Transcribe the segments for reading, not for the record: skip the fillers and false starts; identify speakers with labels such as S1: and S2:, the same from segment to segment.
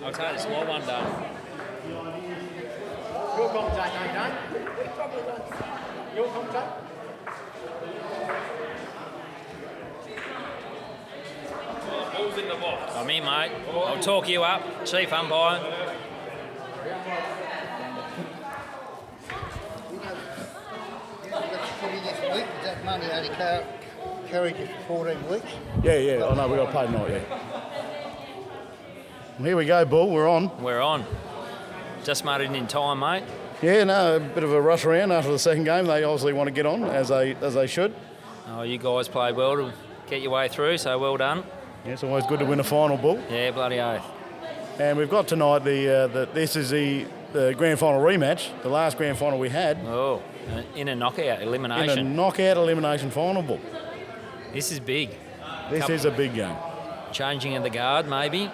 S1: I'll take the small one, Dan.
S2: Your contact, Dan. Your contact.
S3: Ball's in the box.
S1: I'm in, mate. I'll talk you up. Chief umpire.
S4: Probably this week, that money only carried you for 14 weeks.
S5: Yeah. I know, we got paid tonight, yeah. Well, here we go, Bull. We're on.
S1: We're on. Just made it in time, mate.
S5: Yeah, no, a bit of a rush around after the second game. They obviously want to get on, as they should.
S1: Oh, you guys played well to get your way through, so well done.
S5: Yeah, it's always good to win a final, Bull.
S1: Yeah, bloody oath.
S5: And we've got tonight this is the grand final rematch, the last grand final we had.
S1: Oh, in a knockout elimination.
S5: In a knockout elimination final, Bull.
S1: This is big.
S5: This is a big game.
S1: Changing of the guard, maybe.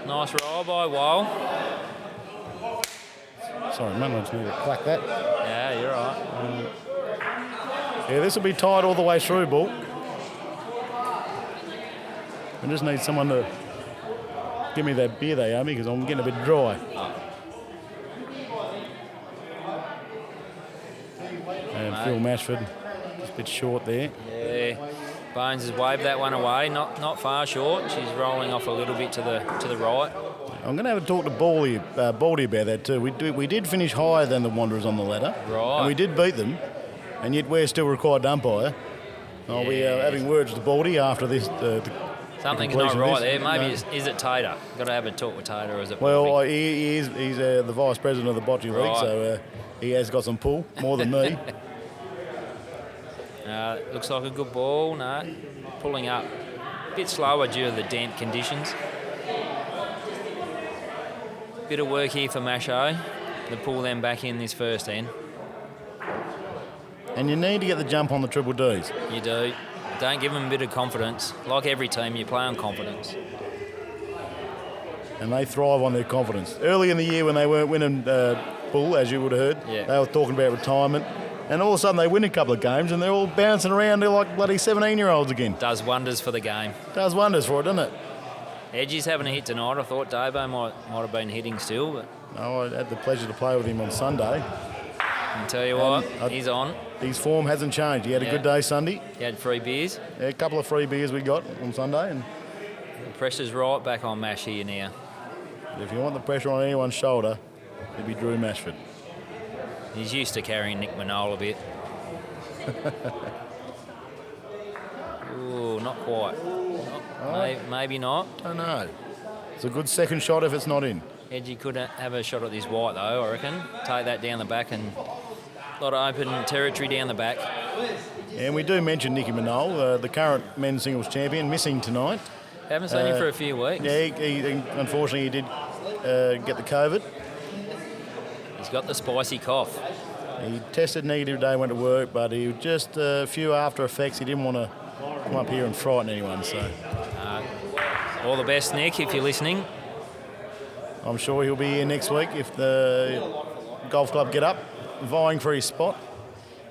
S1: Nice roll by Wall.
S5: Sorry, man, I just need to clack that.
S1: Yeah, you're right.
S5: Yeah, this will be tight all the way through, Bull. I just need someone to give me that beer they owe me because I'm getting a bit dry. And Phil Mashford, just a bit short there.
S1: Yeah, Bones has waved that one away, not far short. She's rolling off a little bit to the right.
S5: I'm going to have a talk to Baldy about that too. We did finish higher than the Wanderers on the ladder,
S1: Right.
S5: and we did beat them, and yet we're still required to umpire. I'll be having words with Baldy after this.
S1: Something's not right there. Maybe is it Tater? Got to have a talk with Tater, or is it?
S5: Well,
S1: Baldy?
S5: he's the vice president of the bocce league,
S1: Right.
S5: so he has got some pull, more than me.
S1: Looks like a good ball. No, pulling up. A bit slower due to the damp conditions. Bit of work here for Masho to pull them back in this first end.
S5: And you need to get the jump on the triple Ds.
S1: You do. Don't give them a bit of confidence. Like every team, you play on confidence.
S5: And they thrive on their confidence. Early in the year when they weren't winning Bull, as you would have heard,
S1: Yeah.
S5: they were talking about retirement. And all of a sudden they win a couple of games and they're all bouncing around. They're like bloody 17-year-olds again.
S1: Does wonders for the game.
S5: Does wonders for it, doesn't it?
S1: Edgy's having a hit tonight. I thought Davo might have been hitting still, but
S5: Oh, I had the pleasure to play with him on Sunday.
S1: I can tell you what, he's on.
S5: His form hasn't changed. He had a good day Sunday.
S1: He had free beers.
S5: Yeah, a couple of free beers we got on Sunday. And
S1: The pressure's right back on Mash here now.
S5: if you want the pressure on anyone's shoulder, it'd be Drew Mashford.
S1: He's used to carrying Nick Manole a bit. Ooh, not quite. Maybe not.
S5: I don't know. It's a good second shot if it's not in.
S1: Edgy could have a shot at this white though, I reckon. Take that down the back and a lot of open territory down the back.
S5: And we do mention Nicky Manole, the current men's singles champion, missing tonight.
S1: Haven't seen him for a few weeks.
S5: Yeah, unfortunately he did get the COVID.
S1: He's got the spicy cough.
S5: He tested negative today, went to work, but he was just a few after effects. He didn't want to come up here and frighten anyone, so
S1: All the best, Nick, if you're listening.
S5: I'm sure he'll be here next week if the golf club get up, vying for his spot.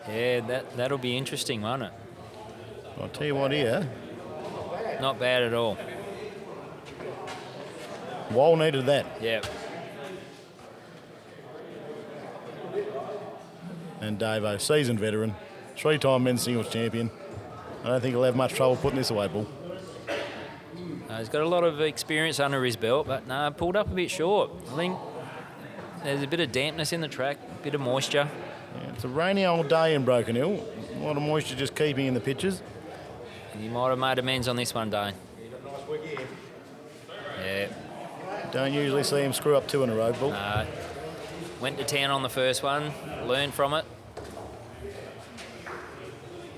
S1: Yeah, that'll be interesting, won't it?
S5: I'll tell you what here,
S1: Not bad at all.
S5: Wall needed that.
S1: Yeah.
S5: And Davo, seasoned veteran, 3-time men's singles champion. I don't think he'll have much trouble putting this away, Bull.
S1: He's got a lot of experience under his belt, but no, pulled up a bit short. I think there's a bit of dampness in the track, a bit of moisture.
S5: Yeah, it's a rainy old day in Broken Hill. A lot of moisture just keeping in the pitches.
S1: You might have made amends on this one, Dane. Yeah.
S5: Don't usually see him screw up two in a row, Bull.
S1: Went to town on the first one, learned from it.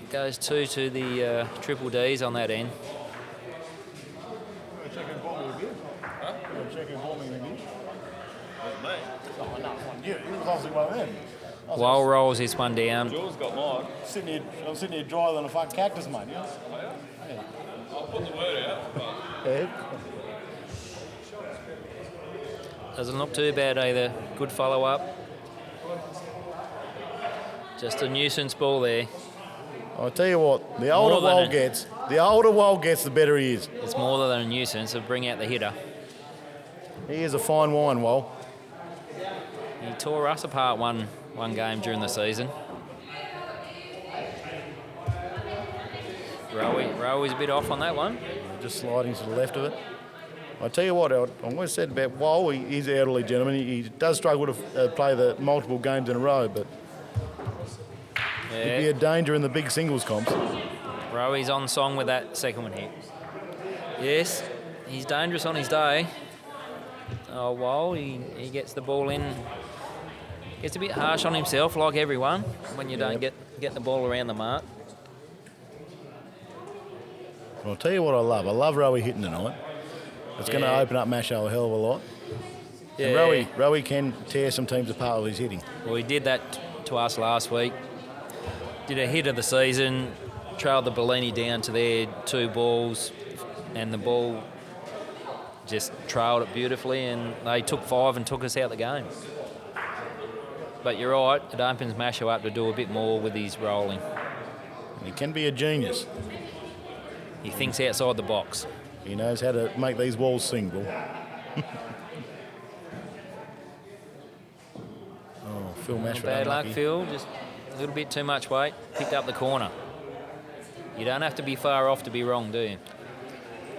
S1: Goes two to the triple Ds on that end. Wall rolls this one down.
S3: Jules got mine.
S5: I'm sitting here drier than a fucking cactus, mate. Yeah?
S3: I'll put the word out.
S1: Doesn't look too bad either. Good follow-up. Just a nuisance ball there.
S5: I'll tell you what, the older Wall gets, The older Wild gets, the better he is.
S1: It's more than a nuisance of bring out the hitter.
S5: He is a fine wine, Wild.
S1: He tore us apart one game during the season. Rowy's a bit off on that one.
S5: Just sliding to the left of it. I tell you what, I always said about Wild, he's an elderly gentleman. He does struggle to play the multiple games in a row, but he'd be a danger in the big singles comps.
S1: Rowy's on song with that second one here. Yes, he's dangerous on his day. Oh, well, he gets the ball in. Gets a bit harsh on himself, like everyone, when you don't get the ball around the mark.
S5: I'll tell you what I love. I love Rowy hitting tonight. It's going to open up Masho a hell of a lot.
S1: Yeah.
S5: And Rowy can tear some teams apart with his hitting.
S1: Well, he did that to us last week. Did a hit of the season, trailed the Bellini down to their 2 balls, and the ball just trailed it beautifully, and they took 5 and took us out the game. But you're right, it opens Masho up to do a bit more with his rolling.
S5: He can be a genius.
S1: He thinks outside the box.
S5: He knows how to make these walls sing, Bull. Phil Mashford
S1: Bad luck,
S5: unlucky.
S1: Phil. Just a little bit too much weight. Picked up the corner. You don't have to be far off to be wrong, do you?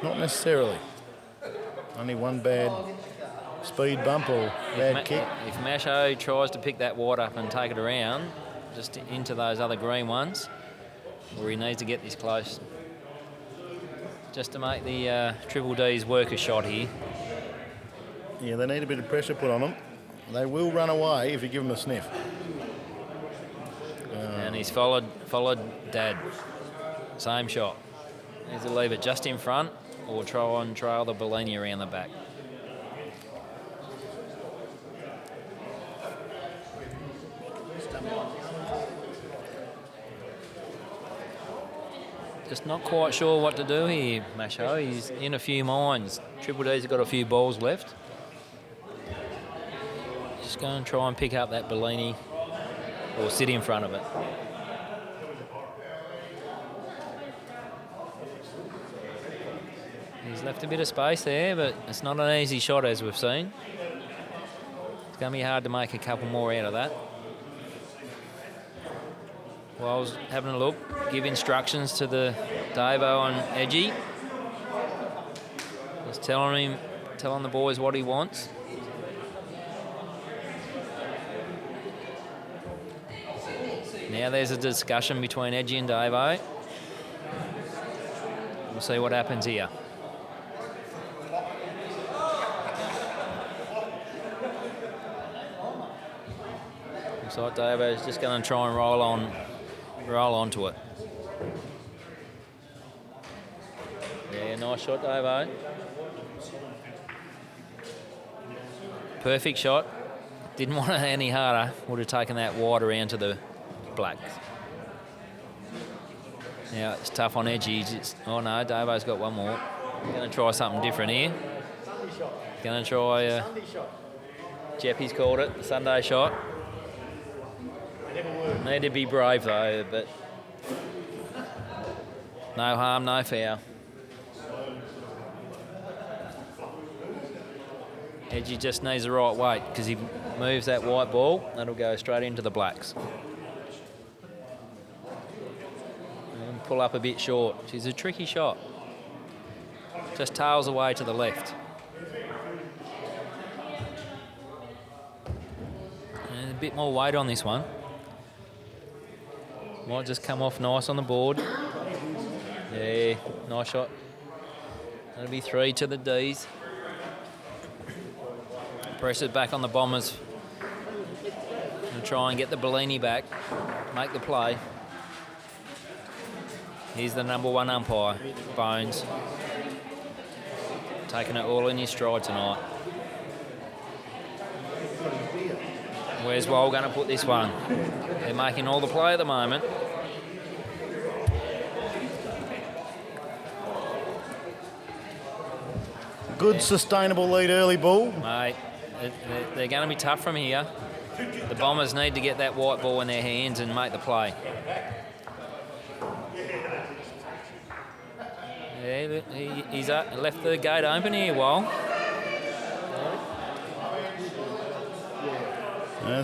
S5: Not necessarily. Only one bad speed bump or bad kick.
S1: If Masho tries to pick that wide up and take it around, just into those other green ones, where he needs to get this close, just to make the Triple D's work a shot here.
S5: Yeah, they need a bit of pressure put on them. They will run away if you give them a sniff.
S1: And he's followed Dad. Same shot. Either leave it just in front or try and trail the Bellini around the back. Just not quite sure what to do here, Masho. He's in a few minds. Triple D's got a few balls left. Just go and try and pick up that Bellini or sit in front of it. He's left a bit of space there, but it's not an easy shot as we've seen. It's going to be hard to make a couple more out of that. Well, I was having a look, give instructions to the Davo and Edgy. Just telling the boys what he wants. Now there's a discussion between Edgy and Davo. We'll see what happens here. Looks like Davo's just going to try and roll onto it. Yeah, nice shot, Davo. Perfect shot. Didn't want it any harder. Would have taken that wide around to the blacks. Now it's tough on Edgy. Oh no, Davo's got one more. Going to try something different here. Going to try. Jeppy's called it the Sunday shot. Need to be brave though, but no harm, no foul. Edgy just needs the right weight because he moves that white ball, that'll go straight into the blacks. And pull up a bit short. She's a tricky shot. Just tails away to the left. And a bit more weight on this one. Might just come off nice on the board. Yeah, nice shot. That'll be 3 to the D's. Press it back on the Bombers. And try and get the Bellini back. Make the play. He's the number 1 umpire, Bones. Taking it all in his stride tonight. Where's Wall going to put this one? They're making all the play at the moment.
S5: Good sustainable lead early, Bull.
S1: Mate, they're going to be tough from here. The Bombers need to get that white ball in their hands and make the play. Yeah, he's left the gate open here, Wal.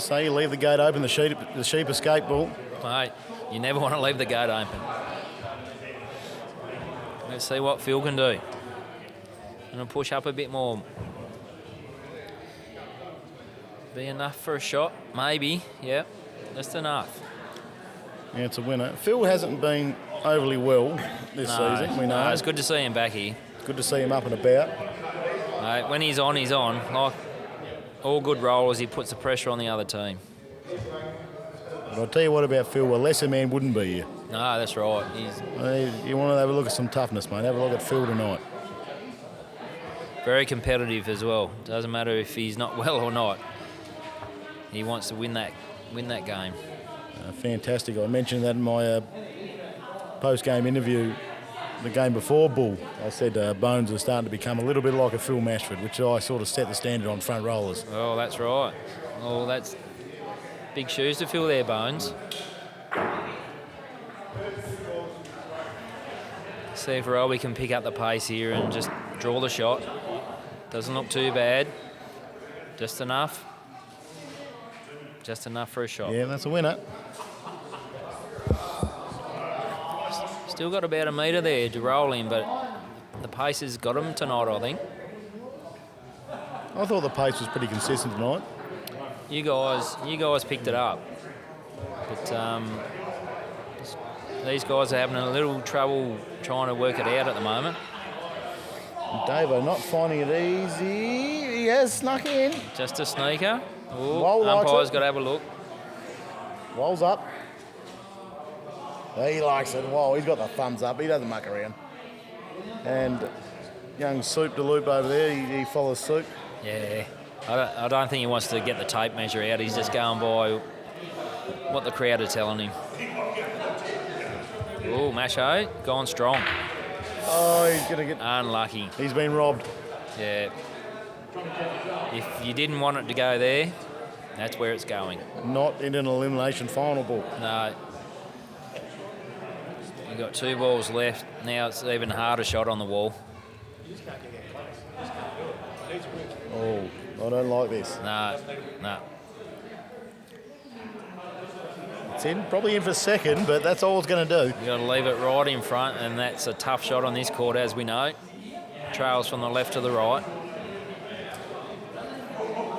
S5: So you leave the gate open, the sheep escape ball.
S1: Mate, you never want to leave the gate open. Let's see what Phil can do. Gonna push up a bit more. Be enough for a shot, maybe. Yeah, just enough.
S5: Yeah, it's a winner. Phil hasn't been overly well this season, we know.
S1: No, it's good to see him back here.
S5: Good to see him up and about.
S1: Mate, when he's on, he's on. Like all good rollers, he puts the pressure on the other team.
S5: But I'll tell you what about Phil, a lesser man wouldn't be here.
S1: No, that's right.
S5: You want to have a look at some toughness, mate. Have a look at Phil tonight.
S1: Very competitive as well. Doesn't matter if he's not well or not. He wants to win that game.
S5: Fantastic. I mentioned that in my post-game interview, the game before Bull. I said Bones are starting to become a little bit like a Phil Mashford, which I sort of set the standard on front rollers.
S1: Oh, that's right. Oh, that's big shoes to fill there, Bones. See if Roby can pick up the pace here and just draw the shot. Doesn't look too bad. Just enough. Just enough for a shot.
S5: Yeah, that's a winner.
S1: Still got about a metre there to roll in, but the pace has got him tonight, I think.
S5: I thought the pace was pretty consistent tonight.
S1: You guys picked it up. But these guys are having a little trouble trying to work it out at the moment.
S5: Davo not finding it easy. He has snuck in.
S1: Just a sneaker. Ooh,
S5: Wall likes
S1: umpire's
S5: it.
S1: got to have a look.
S5: Wall's up. He likes it. Whoa, he's got the thumbs up. He doesn't muck around. And young Soup de Loop over there, he follows suit.
S1: Yeah. I don't think he wants to get the tape measure out. He's just going by what the crowd are telling him. Oh, Masho, gone strong.
S5: Oh, he's going to get...
S1: Unlucky.
S5: He's been robbed.
S1: Yeah. If you didn't want it to go there, that's where it's going.
S5: Not in an elimination final ball.
S1: No. You've got 2 balls left. Now it's even harder shot on the wall.
S5: Oh, I don't like this.
S1: No.
S5: It's in, probably in for second, but that's all it's going to do.
S1: You've got to leave it right in front, and that's a tough shot on this court, as we know. Trails from the left to the right.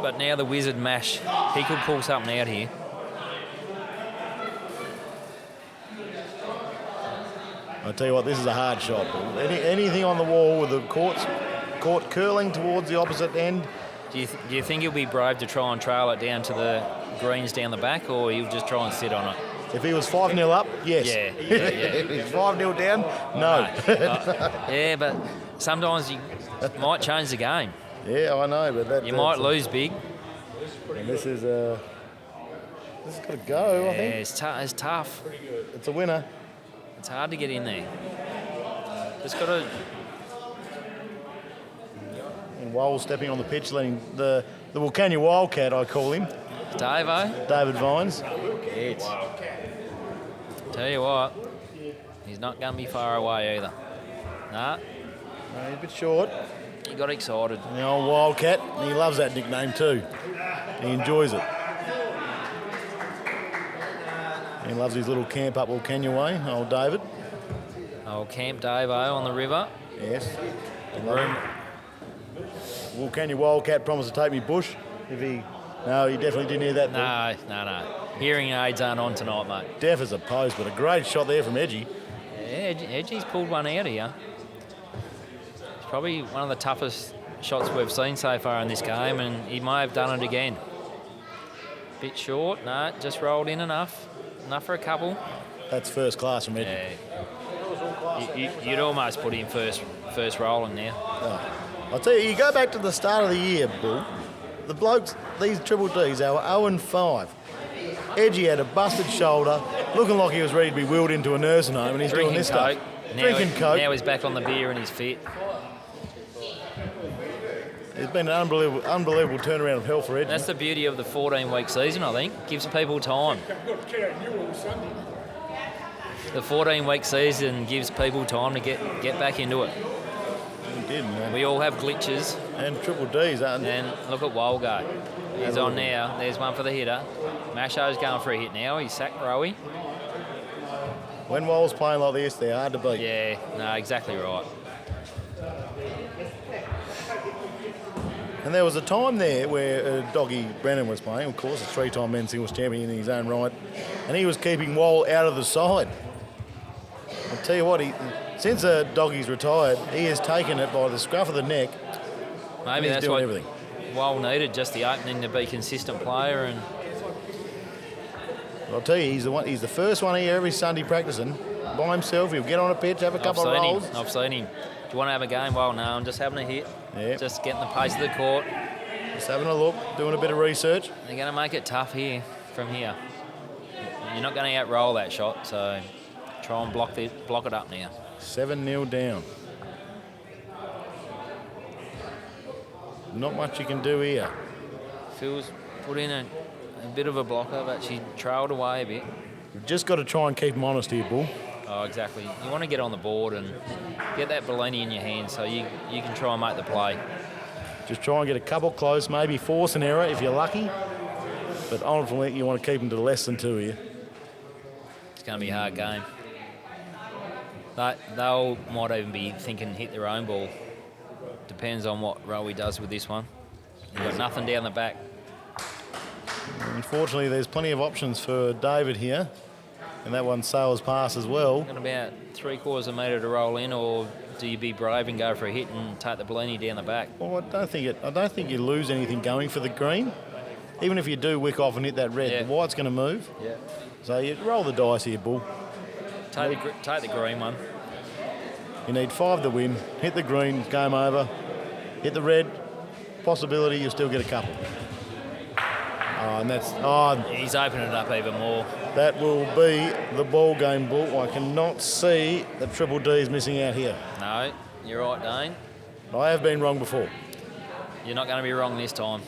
S1: But now the Wizard Mash, he could pull something out here.
S5: I tell you what, this is a hard shot. Anything on the wall with the court curling towards the opposite end.
S1: Do you think he'll be brave to try and trail it down to the greens down the back, or he'll just try and sit on it?
S5: If he was 5-0 up, yes.
S1: Yeah.
S5: If he's 5-0 down, no.
S1: Yeah, but sometimes you might change the game.
S5: Yeah, I know, but
S1: you might lose big.
S5: And this is got to go, I think.
S1: It's tough.
S5: It's a winner.
S1: It's hard to get in there. Just got to...
S5: And Wall stepping on the pitch, letting the Wilcannia Wildcat, I call him.
S1: Davo.
S5: David Vines.
S1: Tell you what, he's not going to be far away either. Nah.
S5: He's a bit short.
S1: He got excited.
S5: The old Wildcat, he loves that nickname too. He enjoys it. He loves his little camp up Wilcannia way, old David.
S1: Old Camp Davo on the river.
S5: Yes.
S1: Room.
S5: Wilcannia Wildcat promised to take me bush if he... No, he definitely didn't hear that.
S1: No. Hearing aids aren't on tonight, mate.
S5: Deaf as a post, but a great shot there from Edgy.
S1: Yeah, Edgy's pulled one out here. It's probably one of the toughest shots we've seen so far in this game, and he may have done it again. Bit short, no, just rolled in enough. Enough for a couple.
S5: That's first class from Edgy.
S1: Yeah. You'd almost put him first rolling now.
S5: Oh. I'll tell you, you go back to the start of the year, Bull. The blokes, these Triple Ds, they were 0-5. Edgy had a busted shoulder, looking like he was ready to be wheeled into a nursing home, and he's
S1: Drinking
S5: doing this
S1: Coke.
S5: stuff. Drinking Coke.
S1: Now he's back on the beer and he's fit.
S5: It's been an unbelievable turnaround of hell for Edgy.
S1: That's the beauty of the 14-week season, I think. Gives people time. the 14-week season gives people time to get back into it.
S5: We did, man.
S1: We all have glitches.
S5: And triple Ds, aren't they?
S1: And look at Walgo. He's on now. There's one for the hitter. Masho's going for a hit now. He's sacked Rowie.
S5: When Wal's playing like this, they're hard to beat.
S1: Yeah, no, exactly right.
S5: And there was a time there where Doggy Brennan was playing, of course, a 3-time men's singles champion in his own right, and he was keeping Wall out of the side. I'll tell you what, since Doggy's retired, he has taken it by the scruff of the neck.
S1: Maybe
S5: he's
S1: that's
S5: doing
S1: what
S5: everything.
S1: Wall needed, just the opening to be a consistent player. And
S5: I'll tell you, he's the first one here every Sunday practicing by himself. He'll get on a pitch, have a couple of rolls.
S1: I've seen him. Do you want to have a game? Well, no, I'm just having a hit.
S5: Yeah.
S1: Just getting the pace of the court.
S5: Just having a look, doing a bit of research.
S1: They're going to make it tough here, from here. You're not going to out-roll that shot, so try and block it up now.
S5: 7-0 down. Not much you can do here.
S1: Phil's put in a bit of a blocker, but she trailed away a bit.
S5: You've just got to try and keep him honest here, Bull.
S1: Oh, exactly. You want to get on the board and get that Bellini in your hand so you can try and make the play.
S5: Just try and get a couple close, maybe force an error if you're lucky. But ultimately, you want to keep them to less than 2 here.
S1: It's going to be a hard game. They'll might even be thinking hit their own ball. Depends on what Rowie does with this one. You've got nothing down the back.
S5: Unfortunately, there's plenty of options for David here. And that one sails past as well.
S1: Got about 3/4 metre to roll in, or do you be brave and go for a hit and take the Bellini down the back?
S5: Well, I don't think you lose anything going for the green. Even if you do wick off and hit that red,
S1: Yeah.
S5: the white's going to move.
S1: Yeah.
S5: So you roll the dice here, Bull.
S1: Take the green one.
S5: You need 5 to win. Hit the green, game over. Hit the red, possibility you still get a couple. Oh, and
S1: He's opening it up even more.
S5: that will be the ball game, Bull. I cannot see the triple D's missing out here.
S1: No, you're right, Dane.
S5: I have been wrong before.
S1: You're not going to be wrong this time.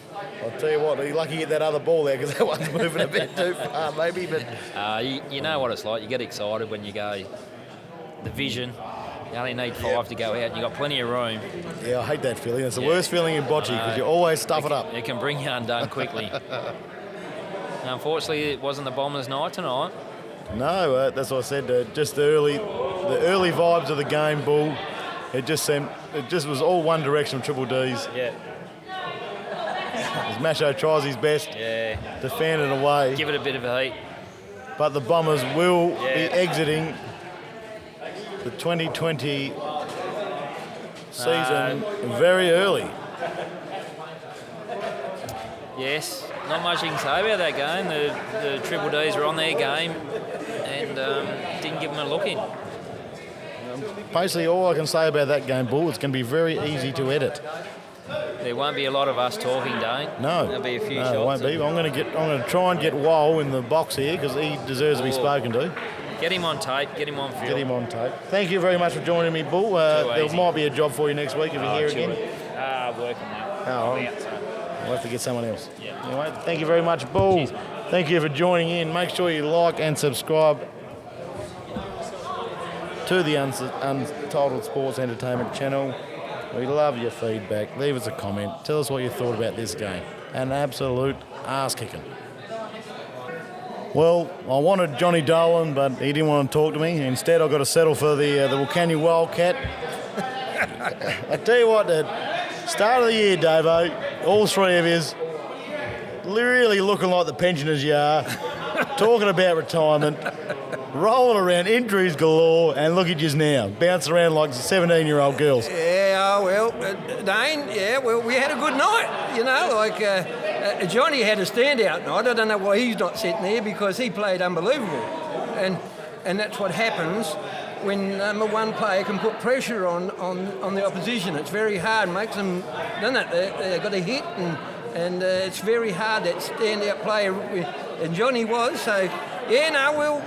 S5: I'll tell you what, you're lucky to get that other ball there because that one's moving a bit too far, maybe. But
S1: You know what it's like. You get excited when you go the vision. You only need 5 to go out. You've got plenty of room.
S5: yeah, I hate that feeling. It's the worst feeling in bocce because you always stuff it up.
S1: It can bring you undone quickly. Unfortunately, it wasn't the Bombers' night tonight.
S5: No, that's what I said. Just the early vibes of the game, Bull. It just was all one direction, triple D's.
S1: Yeah.
S5: As Masho tries his best
S1: Yeah.
S5: to fan it away.
S1: Give it a bit of a heat.
S5: But the Bombers will be exiting the 2020 season very early.
S1: Yes. Not much you can say about that game. The Triple Ds were on their game and didn't give them a look in.
S5: Basically, all I can say about that game, Bull, it's going to be very easy to edit.
S1: There won't be a lot of us talking, Dane.
S5: No,
S1: There'll be a few
S5: no,
S1: shots.
S5: it won't be. I'm going to try and get Wall in the box here because he deserves to be spoken to.
S1: Get him on tape. Get him on film.
S5: Get him on tape. Thank you very much for joining me, Bull. There
S1: easy.
S5: might be a job for you next week if you're here again.
S1: Working that.
S5: Oh, we'll have to get someone else. Yeah. Anyway, thank you very much, Bull.
S1: Cheers.
S5: Thank you for joining in. Make sure you like and subscribe to the Untitled Sports Entertainment channel. We love your feedback. Leave us a comment. Tell us what you thought about this game. An absolute ass-kicking. Well, I wanted Johnny Dolan, but he didn't want to talk to me. Instead, I got to settle for the Wilcannia Wildcat. I tell you what, the start of the year, Davo, all 3 of yous really looking like the pensioners you are, talking about retirement, rolling around, injuries galore, and look at yous now, bouncing around like 17-year-old girls.
S2: Yeah, well, Dane, we had a good night, you know, Johnny had a standout night. I don't know why he's not sitting there because he played unbelievable. And that's what happens when number one player can put pressure on the opposition. It's very hard, makes them, doesn't it? They've got a hit and it's very hard, that standout player, and Johnny was, so yeah, no,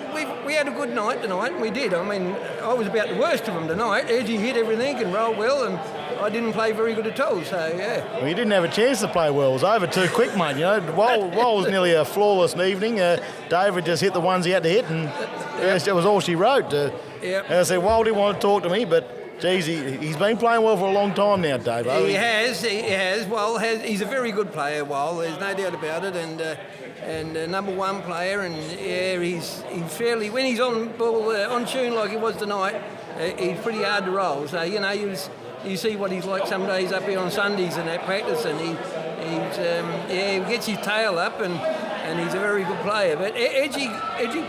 S2: we had a good night tonight, and we did. I mean, I was about the worst of them tonight. Edgy hit everything and rolled well, and I didn't play very good at all. So yeah.
S5: Well, you didn't have a chance to play well. It was over too quick, mate. You know, while it was nearly a flawless evening, David just hit the ones he had to hit, and it was all she wrote.
S2: Yep.
S5: And I said, Wal didn't want to talk to me, but geez, he's been playing well for a long time now, Dave.
S2: He has. Well, he's a very good player. Well, there's no doubt about it, and number one player, and yeah, he's fairly when he's on ball on tune like he was tonight. He's pretty hard to roll. So you know, you see what he's like some days up here on Sundays and at practice, and he gets his tail up, and he's a very good player. But Edgy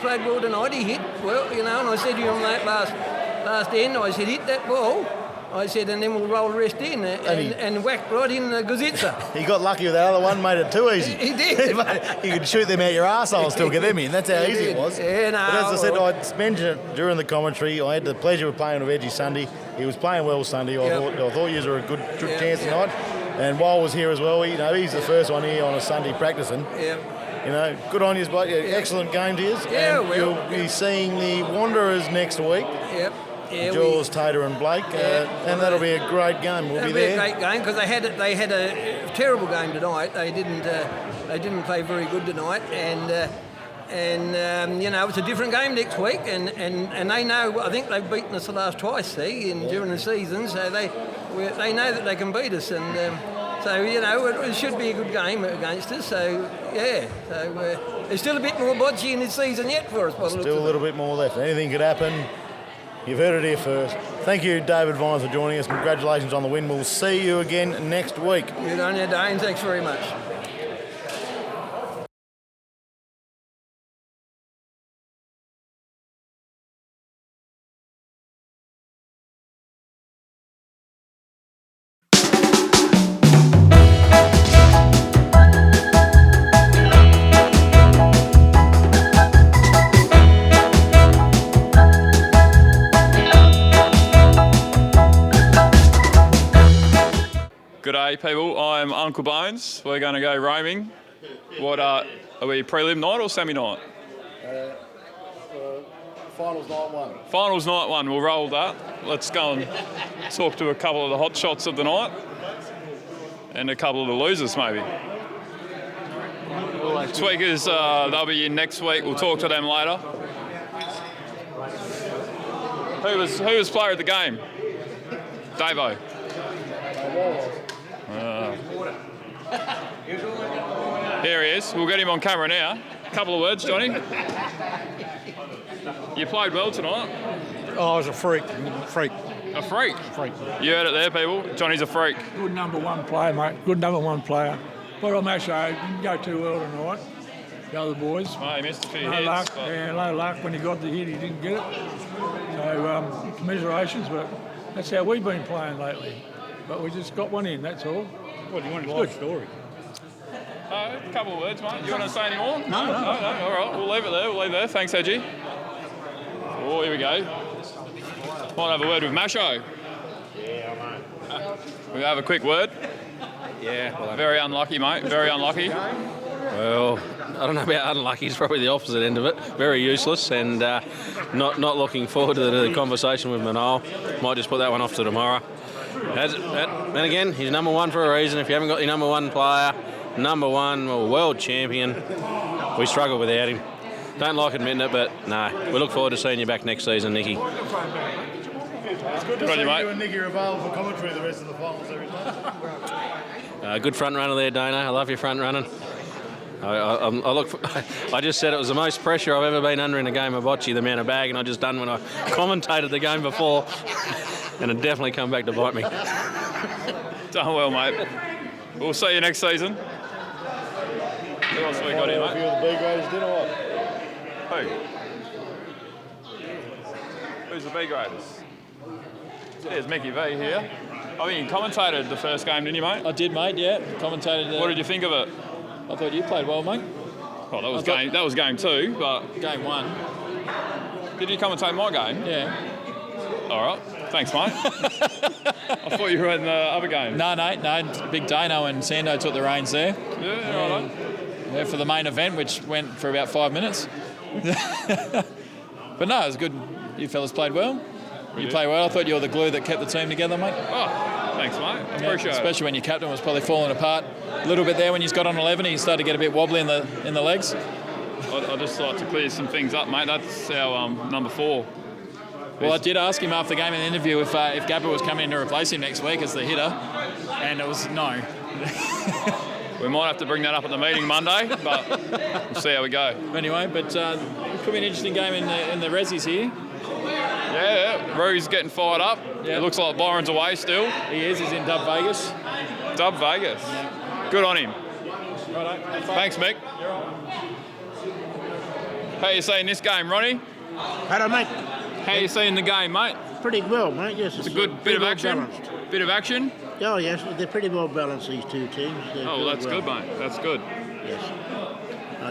S2: played well tonight. He hit well, you know, and I said to him that last end, I said, hit that ball. I said, and then we'll roll the rest in and whack right in the Gazitza.
S5: He got lucky with that other one, made it too easy.
S2: He did.
S5: You could shoot them out your arsehole, still get them in. That's how easy it was.
S2: Yeah, no.
S5: But as I said, I mentioned it during the commentary. I had the pleasure of playing with Edgy Sunday. He was playing well Sunday. I thought you were a good chance tonight. And Wal was here as well. You know, he's the first one here on a Sunday practicing.
S2: Yeah.
S5: You know, good on you, but excellent game to you.
S2: Yeah,
S5: and you'll be seeing the Wanderers next week.
S2: Yep. Yeah,
S5: Jaws, Tater and Blake, and that'll be a great game. We'll be there.
S2: It'll be a great game because they had a terrible game tonight. They didn't play very good tonight, and you know, it's a different game next week, and they know. I think they've beaten us the last twice, during the season, so they know that they can beat us, and so you know it should be a good game against us. So yeah, there's still a bit more bocce in this season yet for us.
S5: Still a little bit more left. Anything could happen. You've heard it here first. Thank you, David Vines, for joining us. Congratulations on the win. We'll see you again next week.
S2: Good on you, Dane. Thanks very much.
S3: G'day people, I'm Uncle Bones. We're going to go roaming. What are we, prelim night or semi night?
S5: Finals night one.
S3: Finals night one, we'll roll that. Let's go and talk to a couple of the hot shots of the night. And a couple of the losers maybe. Tweakers, they'll be in next week, we'll talk to them later. Who was player of the game? Davo. Here he is. We'll get him on camera now. A couple of words, Johnny. You played well tonight.
S6: Oh, I was a freak.
S3: A freak?
S6: Freak.
S3: You heard it there, people. Johnny's a freak.
S6: Good number one player, mate. Good number one player. But I'm actually didn't go too well tonight. The other boys.
S3: Oh, he missed a few
S6: no
S3: hits.
S6: Luck.
S3: But...
S6: Yeah, no luck. When he got the hit, he didn't get it. So, commiserations, but that's how we've been playing lately. But we just got one in, that's all.
S7: What, do you want a live story?
S3: A couple of words, mate. You want to say any more?
S6: No.
S3: All right, we'll leave it there. Thanks, Edgy. Oh, here we go. Might have a word with Masho.
S7: Yeah, I know.
S3: We have a quick word.
S8: Yeah. Well,
S3: very unlucky, mate. Very unlucky.
S8: Well, I don't know about unlucky. It's probably the opposite end of it. Very useless, and not looking forward to the conversation with Manol. Might just put that one off to tomorrow. And again, he's number one for a reason. If you haven't got your number one player, number one world champion, we struggle without him. Don't like admitting it, but no. We look forward to seeing you back next season, Nicky.
S5: It's good to see you and Nicky are available for commentary the rest of the finals every time.
S8: Good front runner there, Dana. I love your front running. I just said it was the most pressure I've ever been under in a game of bocce, the amount of bagging I just done when I commentated the game before, and it definitely come back to bite me.
S3: Done well, mate. We'll see you next season. Who else have we got here,
S5: A few
S3: mate?
S5: of the B graders did or what?
S3: Who's the B graders? There's Mickey V here. I think you commentated the first game, didn't you, mate?
S9: I did, mate, yeah. Commentated.
S3: What did you think of it?
S9: I thought you played well, mate.
S3: Well, that was game two, but...
S9: Game one.
S3: Did you commentate my game?
S9: Yeah.
S3: All right. Thanks, mate. I thought you were in the other game.
S9: No. Big Dano and Sando took the reins there.
S3: Yeah, right.
S9: Yeah, for the main event, which went for about 5 minutes. But no, it was good. You fellas played well. You played well. I thought you were the glue that kept the team together, mate.
S3: Oh, Thanks, mate. I appreciate it.
S9: Especially when your captain was probably falling apart a little bit there when he's got on 11. He started to get a bit wobbly in the legs.
S3: I'd just like to clear some things up, mate. That's our number 4.
S9: Well, I did ask him after the game in the interview if Gabba was coming in to replace him next week as the hitter, and it was no.
S3: We might have to bring that up at the meeting Monday, but we'll see how we go.
S9: Anyway, but it could be an interesting game in the Rezzies here.
S3: Yeah. Rue's getting fired up.
S9: Yeah.
S3: It looks like Byron's away still.
S9: He is. He's in Dub Vegas.
S3: Dub Vegas. Good on him.
S9: Righto.
S3: Thanks, Mick. How you seeing this game, Ronnie?
S4: Hello, mate.
S3: How you seeing the game, mate?
S4: Pretty well, mate. Yes,
S3: It's a good bit of action. Bit of action.
S4: Oh, yes, they're pretty well balanced, these two teams.
S3: Oh, well, that's good, mate. That's good.
S4: Yes.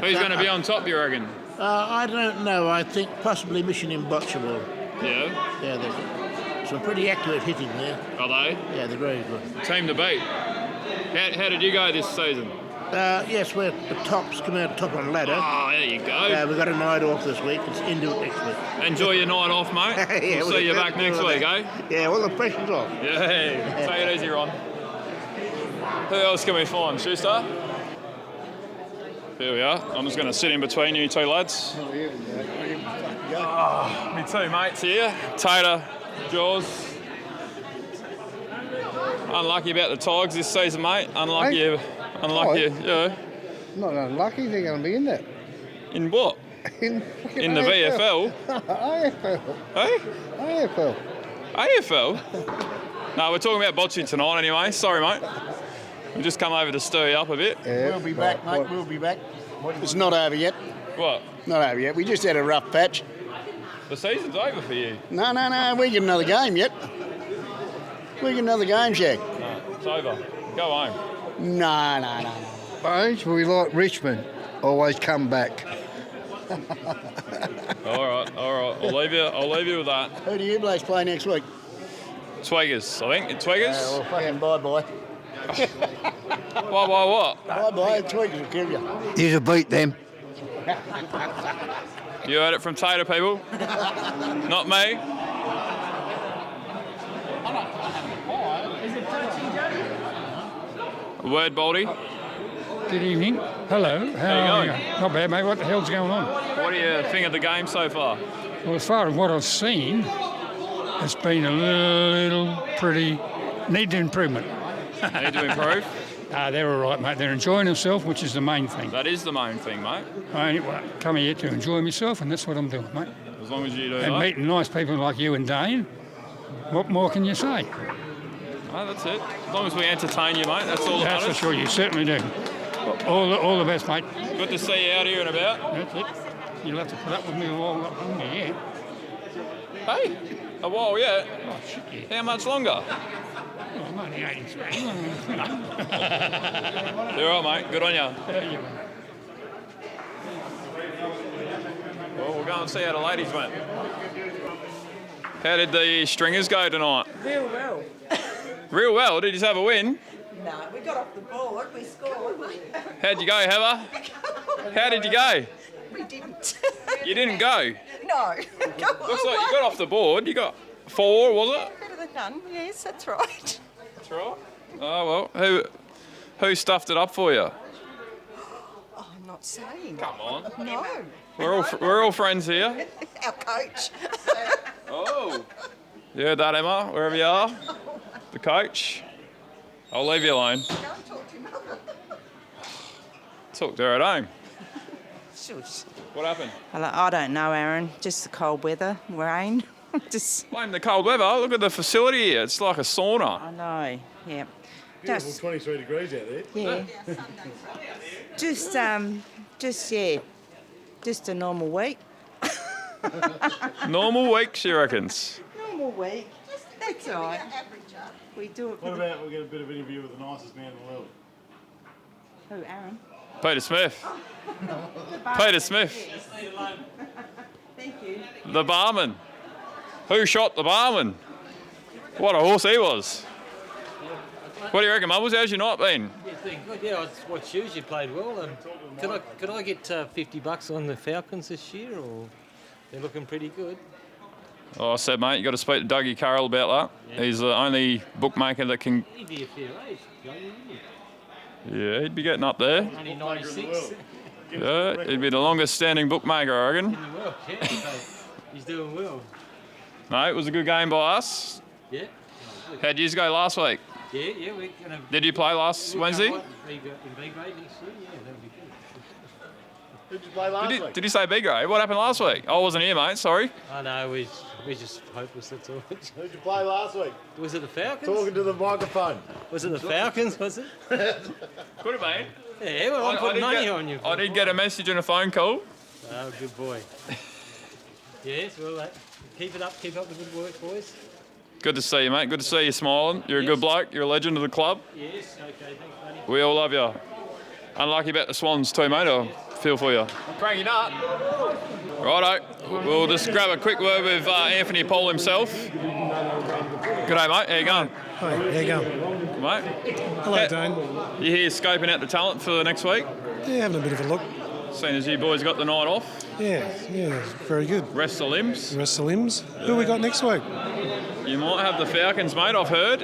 S3: Who's going to be on top, you reckon?
S4: I don't know. I think possibly Mission in bocce will.
S3: Yeah.
S4: Yeah, there's some pretty accurate hitting there.
S3: Are they?
S4: Yeah, they're very good.
S3: Team to beat. How did you go this season?
S4: Yes, we're the tops, come out top on the ladder.
S3: Oh, there you go.
S4: We've got a night off this week. It's into it next week.
S3: Enjoy your night off, mate.
S4: Yeah,
S3: we'll see you back next week, eh?
S4: Yeah, all the pressure's off.
S3: Yeah. Take it easy, Ron. Who else can we find? Schuster? Here we are. I'm just going to sit in between you two lads. Oh, me two mates here. Tater, Jaws. Unlucky about the Tigers this season, mate. Unlucky. Yeah.
S10: Not unlucky, they're going to be in there.
S3: In what?
S10: In
S3: the VFL?
S10: AFL.
S3: Hey?
S10: AFL.
S3: AFL? No, we're talking about bocce tonight anyway. Sorry, mate. We've just come over to stir you up a bit.
S10: Yeah,
S4: We'll be back, mate. We'll be back.
S11: It's not over yet.
S3: What?
S11: Not over yet. We just had a rough patch.
S3: The season's over for you.
S11: No. We get another game yet. We get another game, Shaq.
S3: No, it's over. Go home.
S11: No.
S10: Bones, we like Richmond. Always come back.
S3: All right. I'll leave you with that.
S11: Who do you blokes play next week?
S3: Twiggers, I think. It's Twiggers.
S11: Well, fucking bye-bye.
S3: What?
S11: Bye-bye. Twiggers will kill you.
S10: He's a beat them.
S3: You heard it from Tater, people. Not me. A word, Baldy.
S6: Good evening. Hello. How
S3: are you going?
S6: Not bad, mate. What the hell's going on?
S3: What do you think of the game so far?
S6: Well, as far as what I've seen, it's been a little pretty... Need improvement.
S3: Need to improve?
S6: They're all right, mate. They're enjoying themselves, which is the main thing.
S3: That is the main thing, mate.
S6: I come here to enjoy myself, and that's what I'm doing, mate.
S3: As long as you do
S6: And
S3: that.
S6: meeting nice people like you and Dane, what more can you say?
S3: No, that's it. As long as we entertain you, mate, that's all that
S6: That's for
S3: matters.
S6: sure, you certainly do. All the best, mate.
S3: Good to see you out here and about.
S6: That's it. You'll have to put up with me all up on me, yeah.
S3: Hey, a while yet.
S6: Oh, shit, yeah.
S3: How much longer?
S6: Oh, I'm only 83.
S3: You're all right, mate. Good on you. Well, we'll go and see how the ladies went. How did the Stringers go tonight?
S12: Real well.
S3: Real well. Did you have a win?
S12: No, we got off the board, we scored.
S3: How'd you go, Heather? How did you go?
S12: We didn't.
S3: You didn't go.
S12: No.
S3: Looks like you got off the board. You got 4, was it?
S12: Better than none, yes, that's right.
S3: That's right. Oh well. Who stuffed it up for you?
S12: Oh, I'm not saying.
S3: Come on.
S12: No.
S3: We're all friends here.
S12: Our coach.
S3: Oh. You heard that, Emma? Wherever you are, the coach. I'll leave you alone.
S12: Go and talk to your mother.
S3: Talk to her at home.
S12: Shush.
S3: What happened?
S12: I don't know, Aaron. Just the cold weather, rain. Just.
S3: Blame the cold weather. Look at the facility here. It's like a sauna.
S12: I know. Yeah.
S5: Beautiful 23 degrees out there.
S12: Yeah. Just a normal week.
S3: Normal week, she reckons.
S12: Normal week. That's all right. We do it.
S5: What about we get a bit of an interview with the nicest man in the world?
S12: Who, Aaron?
S3: Peter Smith. Peter Smith.
S12: Thank you.
S3: The barman. Who shot the barman? What a horse he was. What do you reckon, Mumbles? How's your night been?
S13: Yeah, I watched shoes. You played well. And could I get $50 on the Falcons this year, or they're looking pretty good?
S3: I said, mate, you got to speak to Dougie Carroll about that. He's the only bookmaker that can.
S13: He'd be a fair age, young, wouldn't he?
S3: Yeah, he'd be getting up there.
S13: Only 96
S3: Yeah, he'd be the longest standing bookmaker, I reckon.
S13: in the world. Yeah, so he's doing well.
S3: No, it was a good game by us.
S13: Yeah.
S3: How'd you go last week?
S13: Yeah, we're going to.
S3: Did you play last Wednesday?
S13: In B grade next year, yeah, that'll be good.
S5: Who'd you play last week?
S3: Did you say B grade? What happened last week? I wasn't here, mate. Sorry.
S13: I know, we're just hopeless, that's all.
S5: Who'd you play last week?
S13: Was it the Falcons?
S5: Talking to the microphone.
S13: Was it the Falcons, was it?
S3: Could have been.
S13: Yeah, well, I'm putting money on you.
S3: I did get a message and a phone call.
S13: Oh, good boy. Yes, well, keep it up. Keep up the good work, boys.
S3: Good to see you, mate. Good to see you smiling. You're a good bloke. You're a legend of the club.
S13: Yes, okay, thanks, buddy.
S3: We all love you. Unlucky about the Swans too, mate. I feel for you. Cranking up. Righto. We'll just grab a quick word with Anthony Paul himself. G'day, mate. How you going?
S14: Hi, how you going?
S3: Mate.
S14: Hello, Dane.
S3: You here scoping out the talent for next week?
S14: Yeah, having a bit of a look.
S3: Seeing as you boys got the night off.
S14: Yeah, very good.
S3: Rest the limbs.
S14: Rest the limbs. Who we got next week?
S3: You might have the Falcons, mate, I've heard.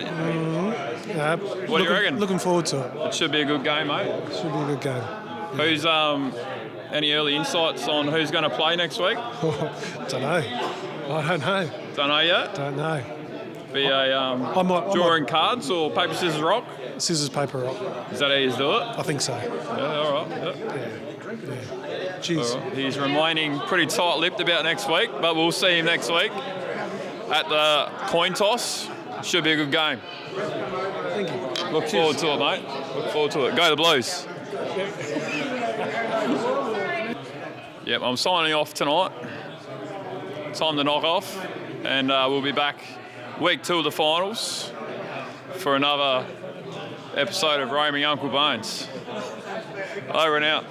S3: What do you reckon?
S14: Looking forward to it.
S3: It should be a good game, mate.
S14: Should be a good game.
S3: Who's any early insights on who's going to play next week?
S14: Don't know. I don't know.
S3: Don't know yet?
S14: Don't know.
S3: Be a drawing cards or paper, scissors, rock?
S14: Scissors, paper, rock.
S3: Is that how you do it?
S14: I think so.
S3: Yeah, all right.
S14: Yeah. Cheers.
S3: All right. He's remaining pretty tight-lipped about next week, but we'll see him next week at the coin toss. Should be a good game.
S14: Thank you.
S3: Look forward to it, mate. Look forward to it. Go the Blues. Yep, I'm signing off tonight. Time to knock off, and we'll be back week 2 of the finals for another episode of Roaming Uncle Bones. Over and out.